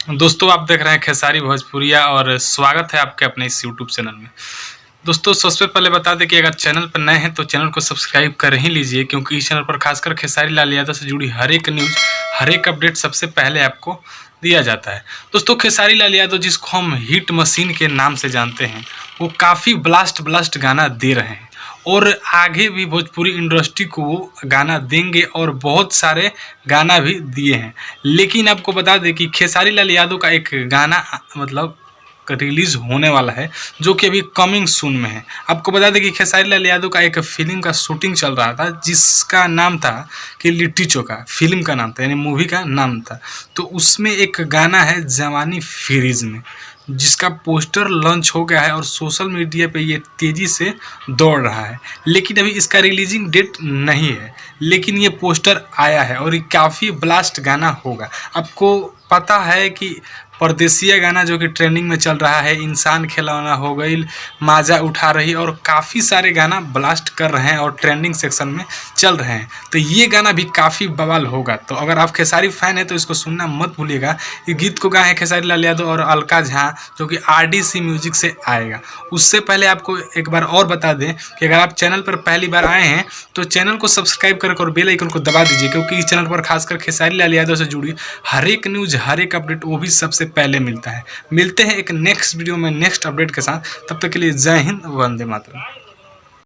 दोस्तों आप देख रहे हैं खेसारी भोजपुरिया और स्वागत है आपके अपने इस यूट्यूब चैनल में। दोस्तों सबसे पहले बता दें कि अगर चैनल पर नए हैं तो चैनल को सब्सक्राइब कर ही लीजिए, क्योंकि इस चैनल पर खासकर खेसारी लाल यादव से जुड़ी हर एक न्यूज़, हर एक अपडेट सबसे पहले आपको दिया जाता है। दोस्तों खेसारी लाल यादव, जिसको हम हिट मशीन के नाम से जानते हैं, वो काफ़ी ब्लास्ट गाना दे रहे हैं और आगे भी भोजपुरी इंडस्ट्री को वो गाना देंगे और बहुत सारे गाना भी दिए हैं। लेकिन आपको बता दें कि खेसारी लाल यादव का एक गाना रिलीज़ होने वाला है, जो कि अभी कमिंग सून में है। आपको बता दें कि खेसारी लाल यादव का एक फिल्म का शूटिंग चल रहा था, जिसका नाम था कि लिट्टी चोखा, फिल्म का नाम था, यानी मूवी का नाम था। तो उसमें एक गाना है जवानी फ्रीज में, जिसका पोस्टर लॉन्च हो गया है और सोशल मीडिया पे ये तेज़ी से दौड़ रहा है। लेकिन अभी इसका रिलीजिंग डेट नहीं है, लेकिन ये पोस्टर आया है और ये काफ़ी ब्लास्ट गाना होगा। आपको पता है कि परदेसिया गाना जो कि ट्रेंडिंग में चल रहा है, इंसान खिलौना हो गई, माजा उठा रही, और काफ़ी सारे गाना ब्लास्ट कर रहे हैं और ट्रेंडिंग सेक्शन में चल रहे हैं। तो ये गाना भी काफ़ी बवाल होगा। तो अगर आप खेसारी फैन है तो इसको सुनना मत भूलिएगा। ये गीत को गाए हैं खेसारी लाल यादव और अलका झा, जो कि RDC म्यूजिक से आएगा। उससे पहले आपको एक बार और बता दें कि अगर आप चैनल पर पहली बार आए हैं तो चैनल को सब्सक्राइब करके और बेल आइकन को दबा दीजिए, क्योंकि इस चैनल पर खासकर खेसारी लाल यादव से जुड़ी हर एक न्यूज़, हर एक अपडेट वो भी सबसे पहले मिलता है। मिलते हैं एक नेक्स्ट वीडियो में नेक्स्ट अपडेट के साथ। तब तक के लिए जय हिंद, वंदे मातरम।